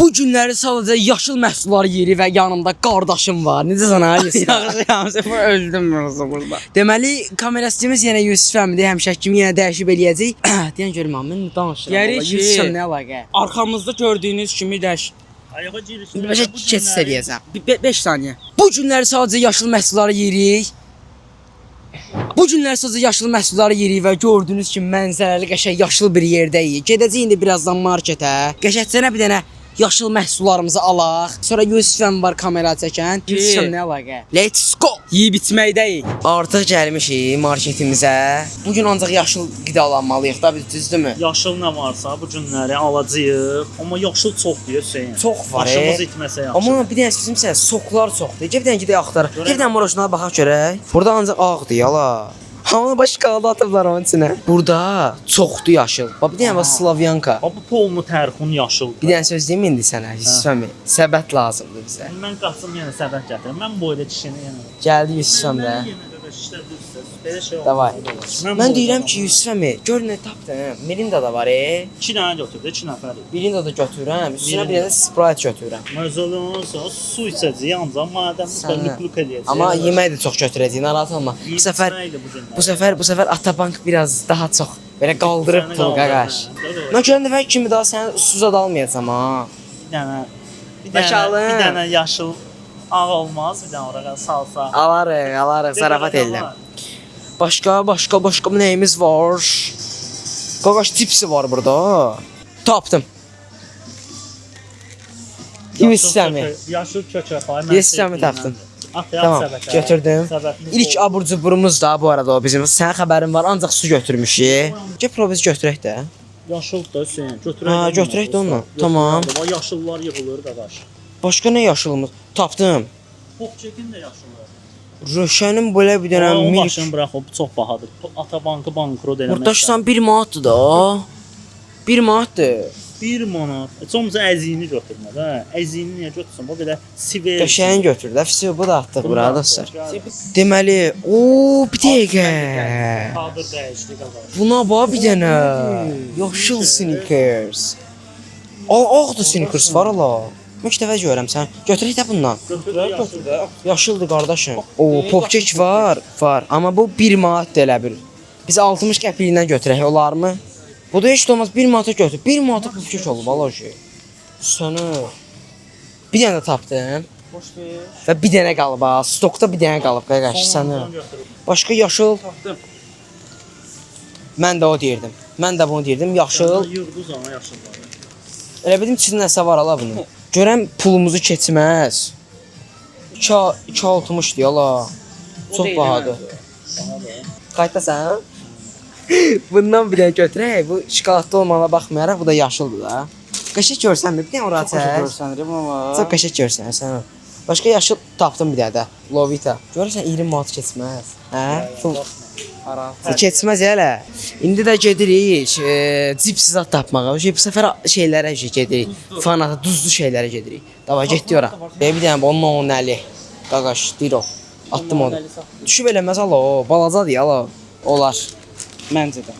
Bu günləri sadəcə yaşıl məhsullar yeri və yanımda qardaşım var. Necə sana Yaxşı, öldüm burada. Deməli, kamerasçımız yenə Yusuf əmidir, həmişə kimi yenə dəyişib eləyəcək. Deyən görüm mən danışıram. Gəlir ki, Yusuf nə əlaqə? Arxamızda gördüyünüz kimi dəş. Ayağa girişində Başa keçid eləyəcəm. 5 saniyə. Bu günləri sadəcə yaşıl məhsulları yeyirik. Bu günləri sadəcə yaşıl məhsulları yeyirik və gördüyünüz kimi mənzərəli qəşəng yaşıl bir yerdəyik. Gedəcəyik indi birazdan marketə. Qəşəngcənə bir dənə yaşıl məhsullarımızı alaq. Sonra Yusufəm var kamera çəkən. Yusufəm nə əlaqə? Let's go. Yeyib içməkdəyik. Artıq gəlmişik marketimizə. Bu gün ancaq yaşıl qidalanmalıyıq da, düzdürmü? yaşıl nə varsa bu günləri alacağıq. Amma yaşıl çoxdur Hüseyn. Çox var. Başımız itməsə yaxşı. Amma bir dənə sözümsə soklar çoxdur. Gəl bir dənə gedək axtaraq. Gəl bir dənə moroşuna baxaq görək. Burada ancaq ağdır yala. Hamı başqa qaldı atıblar onun içinə. Burada çoxdur yaşıl. Bax bir dənə var Slavyanka. Bu polnu tərxun yaşıldır. Bir dənə söz deyim indi sənə, Yusufəmi. Səbət lazımdır bizə. Mən qaçım yenə səbət gətirim. Mən boyda kişini yenə. Gəldi Yusufəm də. Yenə də işlədirsə, belə şey olmaz. Davay. Mən deyirəm ki, Yusufəmi, gör nə tapdın. Mirinda da var, 2 dənə götürdü, 2 nəfər. Mirinda da götürürəm. Üstünə bir dənə Sprite götürürəm. Məzəli olsa su içəcəyik, ancaq madəm lük eləyəcəyik. Amma yemək də çox götürəcəyik, narahat olma. Bu səfər Atabank biraz daha çox belə qaldırıb pul qaqaş. Mən görən dəfə kimi daha səni suza dalmayacam ha. Bir dənə yaşıl ağ olmaz, bir dənə ora salsa. Alarıq, zarafat edirəm. Başqa nəyimiz var? Qaqaş cipsi var burada. Tapdım. Yaşıl kökə. Yesəmi tapdım. Tamam, götürdüm. İlk abur cuburumuz da bu arada o bizim. Sənin xəbərin var, ancaq su götürmüşük. Gəl proviz götürək də. Yaşıl da Hüseyn, götürək. Ha, götürək də onunla. Tamam. Yaşıllar yığılır qaqaş. Başqa nə yaşılımız? Tapdım. Popçekin də yaşılır. Röşənin belə bir dənə O milk. başını burax, o çox bahadır. Atabankı bankrot eləmək. Murtaşsan 1 manatdır da. 1 manatdır. 1 manat. Çoxumuza əziyini götürmə də. Əziyini niyə götürsən? Bu belə siver. Qəşəng götür də. Fisi bu da atdıq bura dostlar. Deməli, bir dəqiqə. Qadır dəyişdi qaqaş. Buna bax bir dənə. Yaşıl sneakers. Ağdır sneakers var ala. Mən ilk dəfə görürəm sən. Götürək də bundan. Götür. Yaşıldır qardaşım. Popkek var. Amma bu 1 manat elə bil. Biz 60 qəpiyindən götürək olarmı? Bu da heç də olmaz 1 manata götür. 1 manata popkek olub ala şey. Sənə bir dənə tapdım. Xoş ver. Və bir dənə qalıb ha. Stokda bir dənə qalıb qaqaş sənə. Başqa yaşıl. Tapdım. Mən də o deyirdim. Mən də bunu deyirdim. Yaşıl. Yığdı zaman yaşıllar. Elə bildim içində nəsə var ala bunun. Görəm pulumuzu keçməz. 2.60 deyala. Çox bahadır. Qayıtdasan? Bundan bir dənə götürək. Bu şokoladlı olmağına baxmayaraq bu da yaşıldır da. Qəşəng görsənmi? Bir dənə ora çək. Görsənirəm amma. Çox qəşəng görsən. Başqa yaşıl tapdım bir dənə də. Lovita. Görürsən 20 manat keçməz. Hə? Keçməz elə. İndi də gedirik cips zat tapmağa. Bu səfər şeylərə gedirik. Fanata duzlu şeylərə gedirik. Davay getdik ora. Bir dənə onun nəli. Qaqaş, deyir o. Atdım onu. Düşüb eləməz ala o. Balacadır ala. Olar. Məncə də.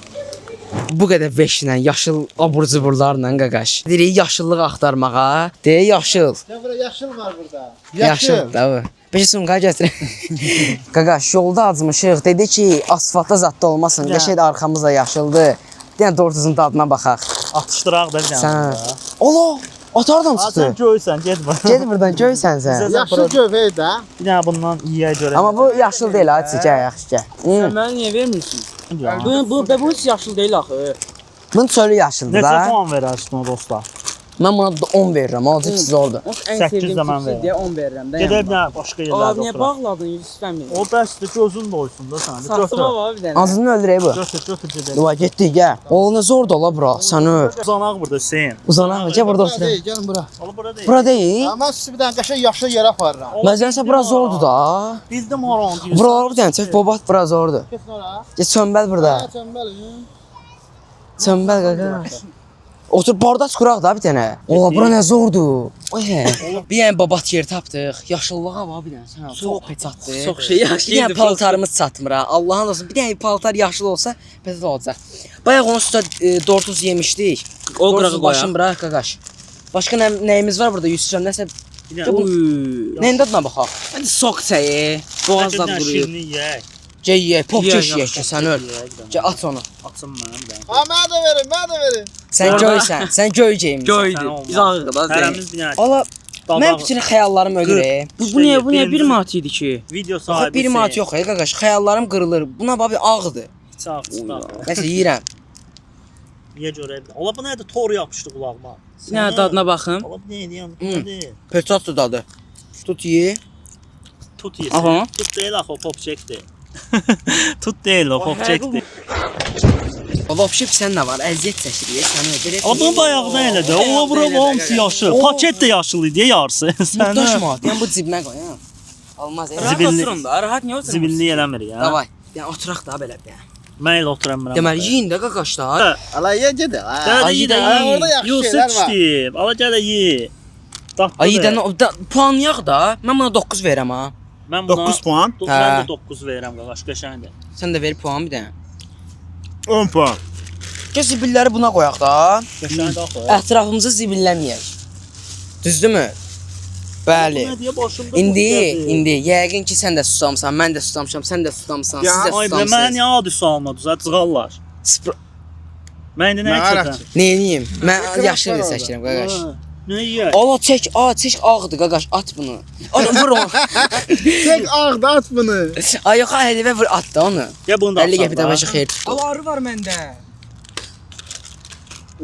Bu qədər veşlə, yaşıl abur-cuburlarla qaqaş. Deyirik yaşıllıq axtarmağa. Deyək yaşıl. Ya bura yaşıl var burada. Yaşıl, da. Beşi sumqa gətir. Qaqaş, yolda acmışıq. Dedi ki, asfaltda zadda olmasın. Qəşəng arxamızda yaşıldır. Deyən dortuzun dadına baxaq. Atışdıraq da bir dənə. Sən. Ola, atardan Sən çıxdı. göysən, get bura. Get buradan, göysən sən. Yaşıl gövhey də. Bir dənə bundan yeyək görək. Amma bu yaşıl deyil, hadi gəl, yaxşı gəl. Sən mənə niyə vermirsən? Bu heç yaşıl deyil axı. Bunun çölü yaşıldır Neçə da. puan verərsən dostlar? Mən buna 10 verirəm, o cips zordur. Ən 8 sevdiyim zaman cipsi ver. deyə 10 verirəm də. Gedək bir dənə başqa Abi yerlərdə niyə oturaq. bağladın Yusuf əmi? O bəsdir, gözün doysun da sən. Saxtıma var bir dənə. Azını öldürək bu. Götür gedək. Dua getdik, gəl. O nə zordur ola bura, sən öl. Uzanaq burada Hüseyn. Uzanaq, gəl burada Bura oturaq. deyil, gəlin bura. Ola bura deyil. Bura deyil. Amma sizi bir dənə qəşəng yaşıl yerə aparıram. Məzənsə bura zordur da. Bildim haran deyirsən. Buralar bir dənə çək, babat bura zordur. Kesin ora. Get çömbəl burada. Çəmbəli. Çömbəl qaqaş. Otur bardaç quraq da bir dənə. Ola bura nə zordur. Bir dənə babat yer tapdıq. Yaşıllığa var bir dənə. Sən çox peçatdır. Çox şey yaxşı. Bir dənə paltarımız çatmır ha. Allahın olsun. Bir dənə paltar yaşıl olsa belə olacaq. Bayaq onun üstə dortuz yemişdik. O qırağı Dortuz başını qoyaq. bırak qaqaş. Başqa nəyimiz var burada Yusufcan? Nəsə Bir dənə nəyin dadına baxaq. Hadi sok çayı. Boğazdan bir dənə vuruyor. şirini yeyək. Gəy, pop Yeyək, keş yeyək ki, sən öl. Gəl aç onu. Açın mənim də. Ha mənə də verin, mənə də verin. Sən Orada- göysən, sən göy geyimsən. Göydü. Biz ağır kadar değil. Hərəmiz bir dənə Ala Dadağı- mən bütün xəyallarım ölür. Bu niye Birinci- 1 manat idi ki? video Bax sahibi. bir manat yox, qaqaş, xəyallarım qırılır. Buna bax bir ağdır. Çağ. Nəsə yeyirəm. Niyə görə? Ola bu nədir? Tor yapışdı qulağıma. Bir dənə dadına baxım. Ola bu nə edirəm? Hı. Nədir? Peçatlı dadı. Tut ye. Tut yesin. Aha. Tut deyil axı o pop çəkdi. Tut deyil o pop çəkdi. Vapşip sən nə var? Əziyyət çəkirik sən belə. Adam bayaqdan elə də. Ola bura hamısı yaşıl. Paket də yaşıl idi yarısı. Sən Daşma, deyən bu cibinə qoy, ha. Olmaz. Rahat Zibilli- oturun da. Rahat niye oturun? zibilli eləmir ya. Davay. Yəni oturaq da belə bir. Mən elə oturamıram. Deməli yeyin də qaqaşlar. Ala ye gedə. Gəl Ay, ye də ay, ye. orada yaxşı Yusuf şeylər var. işləyib. Ala gəl də ye. Dadlı Ay da. puanlayaq da. Mən buna 9 verirəm ha. Mən buna 9 puan, Mən Hə. də 9 verirəm qaqaş, qəşəngdir. Sən də ver puan bir dənə. 10 puan. Gəl zibilləri buna qoyaq da. Qəşəngdir axı. Ətrafımızı zibilləməyək. Düzdürmü? Bəli. Bu nə deyə başımda İndi yəqin ki sən də susamsan, mən də susamışam, sən də susamsan, Ya, siz də Ay be, mən susamsınız. niyə adi sualmadı? Cığallar. Mən indi nə Mən içəcəm? araqçı. Neyiniyim? Mən Ekran yaşlı var bir orada. seçirəm qaqaş. Nə yeyək? Ala çək ağdır qaqaş, at bunu. Onu vur onu. Çək ağda at bunu. Ay yox, hədivə vur at da onu. Ya bunu da 50 qəpik də atsam da. başı xeyir. Al arı var məndə.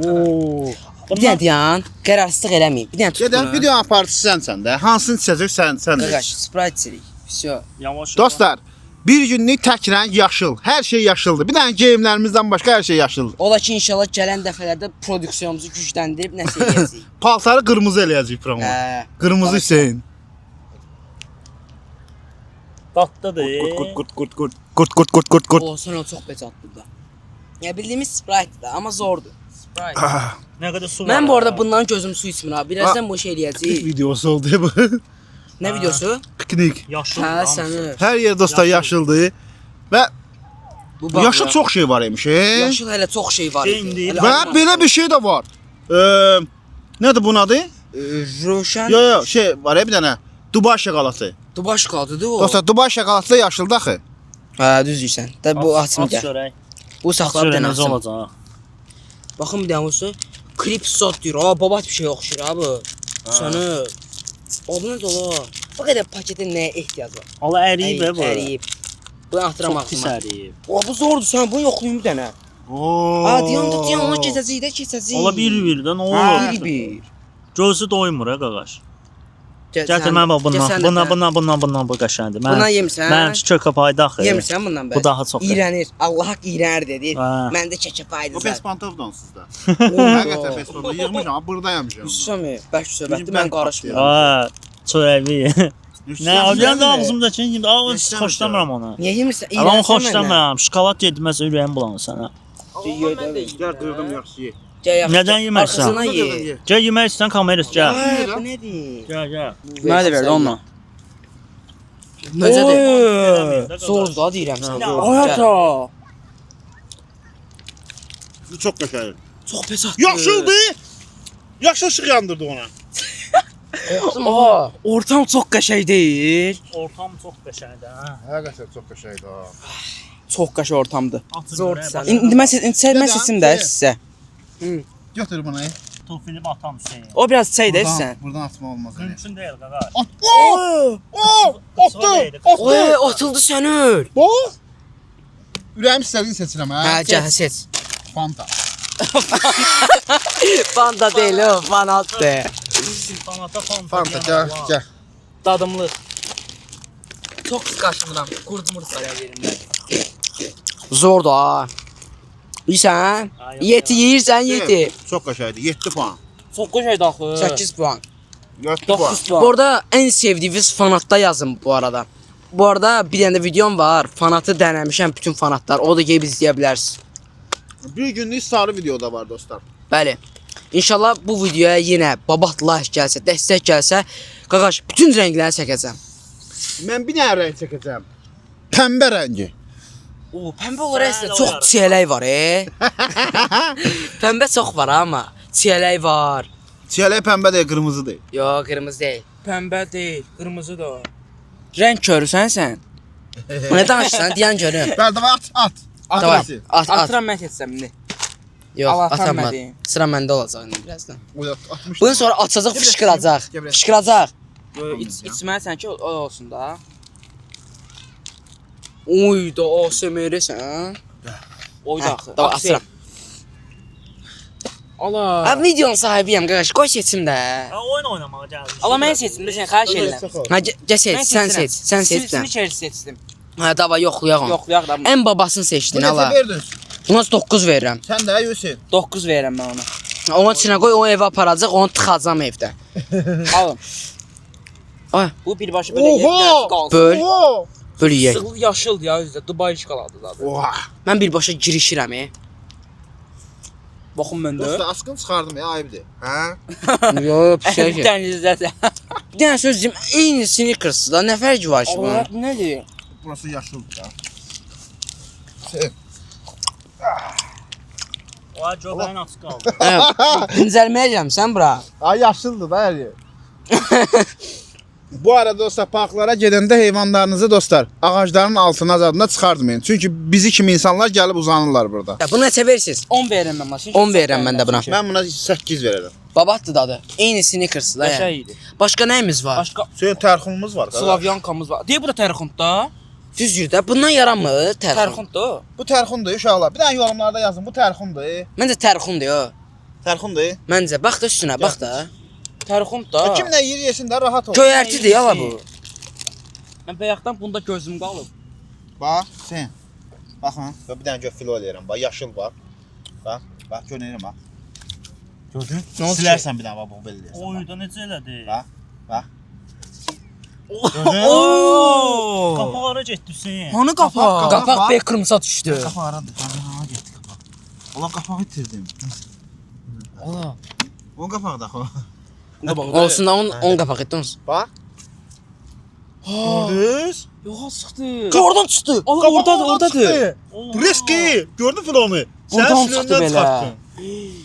Oo. Bir dənə dayan, qərarsızlıq eləməyin. Bir dənə tut Gedən bunu. video aparıcısı sənsən də. Hansını içəcək sən Qaqaş, Sprite içirik. Всё. Yavaş. Dostlar, bir günlük tək rəng yaşıl. Hər şey yaşıldır. Bir dənə geyimlərimizdən başqa hər şey yaşıldır. Ola ki inşallah gələn dəfələrdə prodüksiyonumuzu gücləndirib nəsə edəcəyik. Paltarı qırmızı eləyəcəyik promo. Hə. Qırmızı Hüseyn. Dadlıdır. Qurt. O sən o çox becatlıdır da. Ya bildiyimiz Sprite-dir amma zordur. Sprite. Nə qədər su var. Mən bu arada bundan gözüm su içmir ha. Birazdan bu şey Piknik eləyəcəyik. videosu oldu bu. Nə videosu? Piknik. Yaşıl. Hə, səni. Hər yer dostlar yaşıldır. Və Bu bax. yaşıl çox şey var imiş. Yaşıl hələ çox şey var İndi- idi. Və belə bir şey də var. Nədir bunun adı? Roşan Yo, şey var ya bir dənə. Dubai şokolatı. Dubai şokoladıdır o. Dostlar, Dubai şokolatı da yaşıldır axı. Hə, düz deyirsən. Da bu açım gəl. Çörək. Bu saxla bir dənə Çörəyimiz açım. olacaq. Baxın bir dənə olsun. Krip sot deyir. Ha, babat bir şey oxşur ha bu. Səni. O bu nədir ola? Bu qədər paketin nəyə ehtiyac var? Ala əriyib bu. Əriyib. Bunu atıram Çox pis ağzıma. əriyib. O bu zordur. Sən bunu yoxlayın bir dənə. Oo. Ha, dayan, ona keçəcəyik də keçəcəyik. Ala bir-birdən Hə. olur. Bir. Gözü doymur ha qaqaş. Gətir sən- mən bax gəl sən də bundan bu qəşəngdir. Bundan yemirsən? Mənimki kökə payda axı. Yemirsən bundan bəs? Bu daha çox. İğrənir. Allah haqq iğrənir dedi. Hə. Məndə kəkə paydı. Bu bespantovdan sizdə. Həqiqətən bespantovdan yığmışam, amma burada yemişəm. Hüsami, bəlkə söhbətdir, Bizim mən bəlkə qarışmıram. Ha, çörəyi. Nə, Nə? o ağzımdakı yeyim. Ağ Nəşdən xoşlamıram onu. Niyə yemirsən? Amma onu xoşlamıram. Şokolad yedirməz ürəyim bulanır sənə. Gəl qırdım yaxşı ye. Nədən yemirsən? Arxasına ye. Gəl yemək istəyirsən kamerası gəl. Ay, bu nədir? Gəl, gəl. Mənə də verdi onunla. Necədir? Soğuz da deyirəm sənə. Hayata. Bu çox qəşəng. Çox pes atdı. Yaşıldır. Yaşıl işıq yandırdı ona. Aha. Ortam çox qəşəng deyil. Ortam çox qəşəngdir, hə. Həqiqətən çox qəşəngdir ha. Çox qəşəng ortamdır. Zordur sən. İndi mən seçim də sizə. Götür bunu. Tufili atam Hüseyin. O biraz çay da sən. Buradan atma olmaz. Mümkün deyil qaqaş. Atdı. Oy, atıldı sən öl. Bax. Ürəyim istədiyini seçirəm hə. Hə, gəl seç. Fanta. Fanta deyil o, fanatdır. Fanta gəl, gəl. Dadımlı. Çox qaşınıram. Qurdumur saraya yerində. Zordur ha. Yeyirsən? Yeti yeyirsən, yeti. Çox qəşəngdir. 7 puan. Çox qəşəngdir axı. 8 puan. 7 puan. 9 puan. Bu arada en sevdiğiniz fanatta yazın bu arada. Bu arada bir tane de videom var. Fanatı denemişim bütün fanatlar. O da gelip izleyə bilərsiniz. Bir günlük sarı videoda var dostlar. Bəli. İnşallah bu videoya yenə babat like gəlsə, dəstək gəlsə, qaqaş bütün rəngləri çəkəcəm. Mən bir dənə rəng çəkəcəm. Pəmbə rəngi. O, pəmbə olur əslində çox çiyələk var, Pəmbə çox var amma. Çiyələk var. Çiyələk pəmbə deyil, qırmızı deyil. Yox, qırmızı deyil. Pəmbə deyil, qırmızı da. Rəng körüsən sən. Nə danışırsan? Deyən görüm. Bərdava at. Tamam. At. Atıram mən etsəm indi. Yox, Allah atam atamam. mədi. Sıra məndə olacaq indi birazdan. Atmış. Bundan sonra açacaq, fışqıracaq. Gəbrək. Fışqıracaq. İçməlisən ki, o olsun da. Uy da ASMR-sən. Oyda axı. Tamam, asıram. Allah. Abi videonun sahibiyəm qardaş. Qoy seçim də. Oyun oynamağa gəldik. Allah mən seçdim, sən xahiş edirəm. Ha, gəl seç, sən seç. Sən seç də. Sivri seçdim. Ha, dava yoxlayaq onu. Yoxlayaq da. Ən babasını seçdin Necə ala. verdin? Buna 9 verirəm. Sən də Yusuf. 9 verirəm mən ona. Onun içinə qoy, o evə aparacaq, onu tıxacam evdə. Alın. Ay, Bu birbaşa belə yerdə qalsın. böl, Oo. böl yeyək. Sığı yaşıldır ya üzdə. Dubai şokoladı zaten. Oha. Mən birbaşa girişirəm. Baxın məndə. Dosta askın çıxardım ya, ayıbdır. Hə? Yox, bir şey Bir ki. dənizdə. Bir dənə söz deyim, eyni Snickers da, nə fərqi var ki bunun? Allah nədir? Burası yaşıldır da. Sev. Oha, göbəyin açıq qaldı. Dincəlməyəcəm sən bura. Ay yaşıldır da hər yer. Bu arada dostlar, parklara gedəndə heyvanlarınızı dostlar ağacların altına zadına çıxartmayın. Çünki bizi kimi insanlar gəlib uzanırlar burada. Ya, bunu neçə verirsiniz? 10 verirəm mən maşın. 10 verirəm mən də buna. Mən buna 8 verərəm. Babatdır dadı. Eyni Snickers da Qəşəng yəni. idi. Başqa nəyimiz var? Başqa Senin tərxunumuz var. Slavyankamız var. Deyə bu da tərxundda. Düzdür də, bundan yaranmır tərxun. Tərxundda. Bu tərxundur uşaqlar. Bir dənə yorumlarda yazın. Bu tərxundur. Məncə tərxundur ya. Tərxundur. Məncə, bax da üstünə, bax da. Tərxundda. Kim nə yeyir yesin də rahat ol. Göyərtidir ya la bu. Mən bayaqdan bunda gözüm qalıb. Bax, sen. Baxın, bir dənə gör filo eləyirəm. Bax, yaşıl bax. Bax, görünürəm bax. Gördün? Nə oldu ki? Silərsən bir dənə bax, bu belə eləyirsən. Oyunda necə elədi? Bax. Gördün? Oo! Qapaqara getdi Hüseyin. Hanı qapaq? Qapaq bey qırmızı düşdü. Qapağı aradı. Ha, getdi qapaq. Allah qapağı itirdim. Allah. O qapağı da xo. Olsun da 10 qapaq etdi onsuz. Bax. Gördünüz? Yox, çıxdı. Oradan çıxdı. Allah ordadır. Riski. Gördün filonu? Buradan çıxdı belə.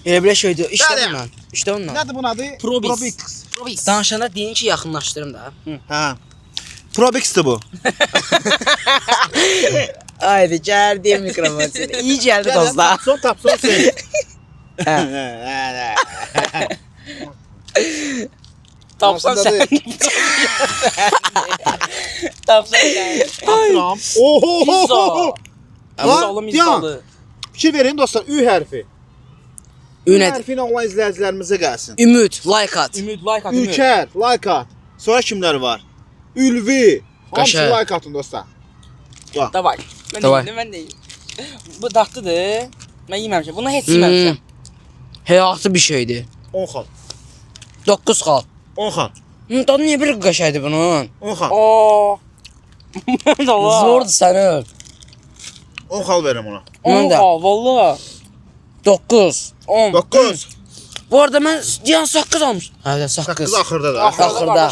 Elə belə şeydir. İşte Bəli. bundan. İşte ondan. Nədir bunun adı? Probix. Danışanda deyin ki, yaxınlaşdırım da. Hə. Probix'tir bu. Haydi gəldi mikrofon seni. İyi gəldi dostlar. Son tap, son sen. Tapsan sən. Tapsan sən. Atıram. Oho. Pizza. Lan, Mizzalı. Fikir verin dostlar, Ü hərfi. Ü Ünət. hərfi ilə olan izləyicilərimizə gəlsin. Ümid, like at. Ümid like at. Ümid. Ülker, like at. Sonra kimlər var? Ülvi. Hamısı Qəşəng. like atın dostlar. Davay. Mən Davay. deyim, mən deyim. Bu dadlıdır. Mən yeməmişəm. Bunu heç yeməmişəm. Həyatı bir şeydir. 10 xal. 9 xal. 10 xal. Dadı niyə bir qəşəngdir bunun? 10 xal. Oo. Allah. Zordur səni. 10 xal verirəm ona. Mən də. Valla. 9. 10. 9. Bu arada mən yan saqqız almışdım. Hə, də saqqız. 8 axırda da. Axırda.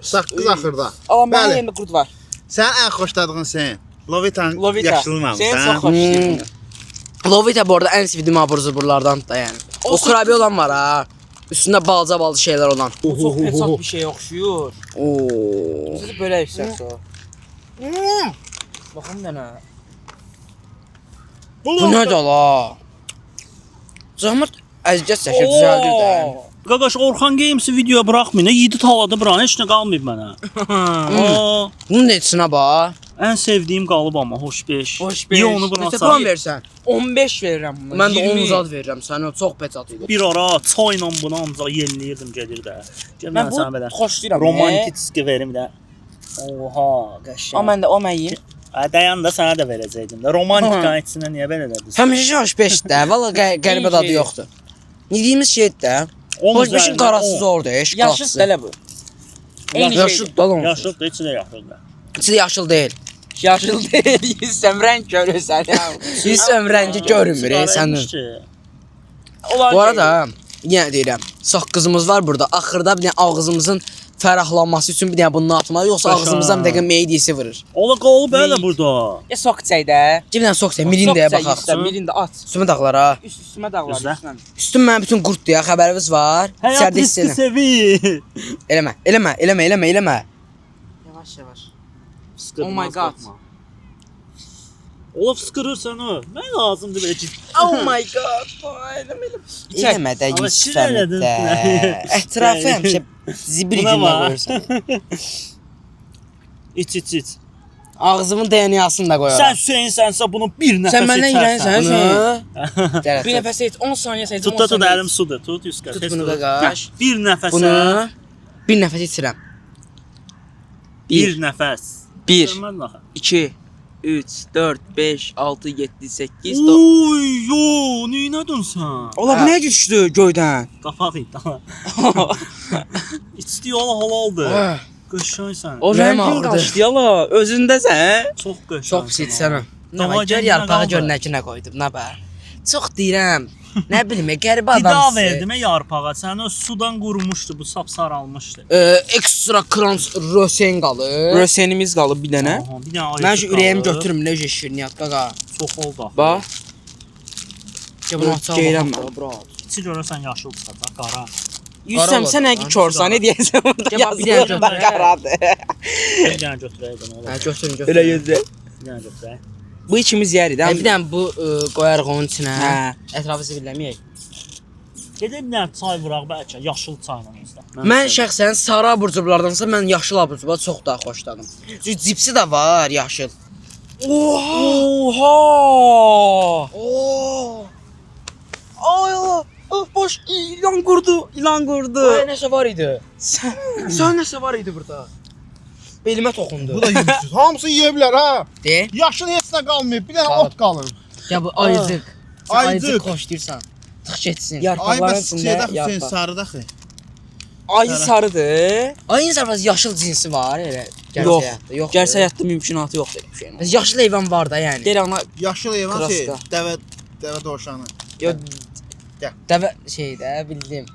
8 axırda. Allah mənim Bəli. yerimdə qurd var. Sən ən xoşladığın sen. Lovitan Lovita. yaşlılan. Seni çox xoşlayıram. Lovita bu arada ən sevdiyim abur cuburlardan da yəni. O kurabiye olan var ha. Üstündə balaca şeyler olan. Bu çox peçat bir şey oxşuyur. Oo. Siz belə istəsə. Baxın mənə. Bu nədir la? Zahmet əziyyət çəkir, düzəldir də. Qaqaş, Orxan Games'i video buraxmayın. 7 taladı buranı, heç nə qalmayıb mənə. Aa, Bunun neçəsinə bax. ən sevdiyim qalıb amma, hoş beş. Hoş beş. Niyə onu buna Neçə puan sat? versən? 15 verirəm buna. Mən də 10 20. zad verirəm sənə, çox peçat idi. Bir ara çayla bunu ancaq yelləyirdim gedir də. Gəl Mən mən bu sənə belə xoşlayıram. romantik ski verim də. Oha, qəşəng. O mən də o mən yeyim. Dayan da sənə də verəcəkdim də. Romantikanın içinə niyə belə dedin? Həmişə hoş 5-də, valla qəribə dadı yoxdur. Dediyimiz şeydir də. Hoş 5-in qarası zordur, eşq Yaşıl qapısı. belə bu. Eyni Yaşıl şeydir. da lan. Yaşlıdır, içi də yaşlıdır. İçi yaşıl deyil. Yaşıl deyil, yüzsəm rəng görürsən ya. Yüzsəm rəngi görünmür sənin. Olan Bu arada yenə deyirəm, saqqızımız var burada. Axırda bir dənə ağzımızın fərahlanması üçün bir dənə bunu atmaq, yoxsa Başa. ağzımızdan bir dəqiqə meydisi vurur. Ola qalıb elə burada. Ya sok çəkdə. Bir dənə sok sən, mirindəyə baxaq. Mirində at. Üstümə dağlara. Üstümə dağlar Gözlə. üstümə. Üstüm mənim bütün qurtdur ya, xəbəriniz var. Həyat İçəridə riski hiss sevir. Eləmə. Yavaş yavaş. Fıskırmaz, Oh my God. qorxma. Ola fıskırırsan o. Nə lazımdır belə ciddi. Oh my god. Eləmə. Eləmə də Amma Yusuf şir elədin. əmdə. Ətrafı həmişə zibir Buna günlə bax. qoyursan. İç. Ağzımın DNA'sını da Sən qoyaram. Hüseynsənsə bunu bir nəfəs Sən məndən içərsən. irənsən. Gəl, Bir nəfəs et 10 saniyə səcə. Tut əlim sudur. Tut Yüzgar. Tut bunu da qaş. Bir nəfəsə. Bunu bir nəfəs içirəm. Bir nəfəs. 1 Görmədin axı. 2 3 4 5 6 7 8 9. Oy yo, neynədin sən? Ola bu nə düşdü göydən? Qapaq idi. İçdi yola halaldır. Qışaysan. O Ürəyim rəngin ağrıdı. qaçdı yala. Özündəsən. Çox qəşəng. Çox pis sənə. Nə Davay var, gör gəlinə yarpağı qaldı. gör nə ki nə qoydum, nə bə. Çox deyirəm. Nə bilim, qəribə Qida adamsın. verdim yarpağa. Sən o sudan qurumuşdu, bu sap saralmışdı. Ekstra crunch rosen qalır. Rösenimiz qalıb bir dənə. Aha, bir dənə Mən şu ürəyimi götürüm, necə şirniyyat qaqa. Çox oldu axı. Bax. Ya bunu açaq Geyrəm baxaq, mən. bro. İçi görürsən yaşıl çıxacaq, qara. Yüzsəm sən nə ki korsan, nə deyəsən burada Ya bax, bir dənə yazılır. götür. Qaradır. Bir dənə götürəydin ola. Hə, götürün, Elə götürün. gözlə. Bir dənə götürək. Bu ikimiz yərik də. Bir dənə bu qoyarıq onun içinə. Hə. Ətrafı zibilləməyək. Gedib bir dənə çay vuraq bəlkə, yaşıl çayla özdə. Mən şəxsən sarı abur-cuburlardansa mən yaşıl abur-cuburları çox daha xoşladım. Çünki cipsi də var yaşıl. Oha! Oo! Ay, boş ilan qurdu, ilan qurdu. Ay nəsə var idi. Sən nəsə var idi burada? Belimə toxundu. Bu da yumsuz. Hamısı yeyə bilər ha. De. Yaşıl heç nə qalmayıb. Bir dənə Qalıb. ot qalıb. Ya bu ayıcıq. Sən Ayıcıq. ayıcıq xoşlayırsan. Tıx getsin. Ay Yarpaqların bəs içində şeydə Hüseyn yarpaq. sarıda xı. Ayı sarıdır. Ayın zarfası yaşıl cinsi var elə. Yox. Yox. Gerçək həyatda mümkünatı yoxdur elə bir şeyin. Bəs yaşıl heyvan var da yəni. Deyir ana, Yaşıl heyvan şey, Kraska. dəvə dovşanı. yo Dəvə şeydə bildim.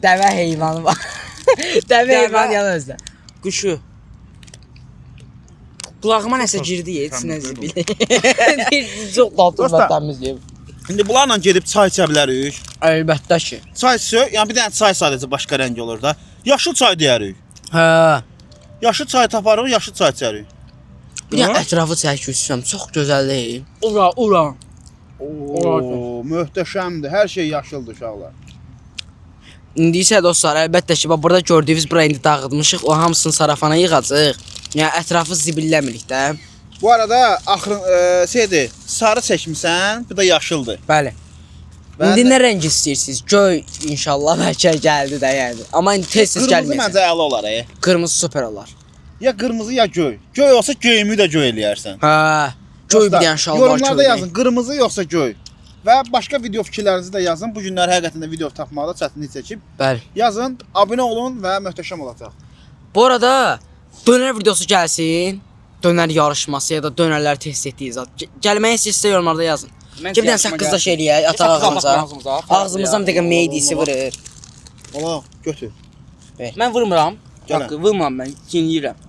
Dəvə heyvanı var. Dəvə heyvan yana özdə. quşu. Qulağıma nəsə girdi, etsinə Təmiz zibil. Çox tatlı və Dostlar. təmizləyib. İndi bunlarla gedib çay içə bilərik. Əlbəttə ki. Çay içə, yəni bir dənə çay sadəcə başqa rəng olur da. Yaşıl çay deyərik. Hə. Yaşıl çay taparıq, yaşıl çay içərik. Bir də ətrafı çəkilsəm çox gözəl deyil. Ura, ura. Oo, möhtəşəmdir. Hər şey yaşıldır uşaqlar. İndi isə dostlar, əlbəttə ki, bax burada gördüyünüz bura indi dağıtmışıq. O hamısını sarafana yığacağıq. Yəni ətrafı zibilləmirik də. Bu arada axırın şeydir, sarı çəkmisən, bu da yaşıldır. Bəli. Bəli. İndi nə rəng istəyirsiniz? Göy inşallah bəlkə gəldi də yəni. Amma indi tez-tez Qırmızı gəlməyəcək. məncə əla olar. Qırmızı super olar. Ya qırmızı ya göy. Göy olsa göyümü də göy eləyərsən. Hə. Göy bir dənə şalvar Yorumlarda köynək. yazın, qırmızı yoxsa göy. Və başqa video fikirlərinizi də yazın. Bu günlər həqiqətən də video tapmaqda çətinlik çəkib. Bəli. Yazın, abunə olun və möhtəşəm olacaq. Bu arada dönər videosu gəlsin. Dönər yarışması ya da dönərləri test etdiyi zat. Gəlməyi istəyirsə yorumlarda yazın. Mən Bir dənə saqqızdaş eləyək, ataq ağzımıza. ağzımıza. Ağzımızdan bir dəqiqə meydisi vurur. Ola, götür. Mən vurmuram. Gəlin. Haqqı vurmam mən, çiynləyirəm.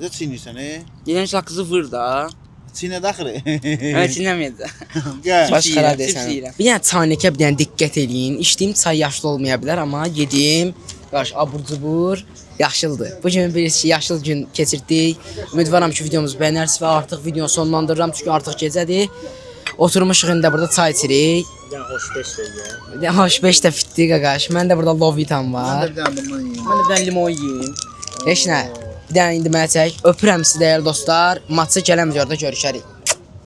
Necə çiynirsən, Deyən saqqızı vur da. Çiynə daxırı. Mən çiynləməyəcəm. Gəl. Başqalar yeyirəm, desən. cips yeyirəm. Bir dənə çaynikə bir dənə diqqət eləyin. İçdiyim çay yaşlı olmaya bilər, amma yedim. Qaş abur-cubur yaşıldır. Bu gün bilirsiniz ki, yaşıl gün keçirdik. Ümidvaram ki, videomuzu bəyənərsiniz və artıq videonu sonlandırıram çünki artıq gecədir. Oturmuşuq indi burada çay içirik. Bir dənə xoşbeş deyək. Bir dənə hoş 5 də fitdi qaqaş. Məndə burada lovitam Mən var. də bir dənə bundan yeyim. Mən də bir dənə limon yeyim. Heç nə. Bir dənə indi mənə çək. Öpürəm sizi dəyərli dostlar. Maçı gələn videoda görüşərik.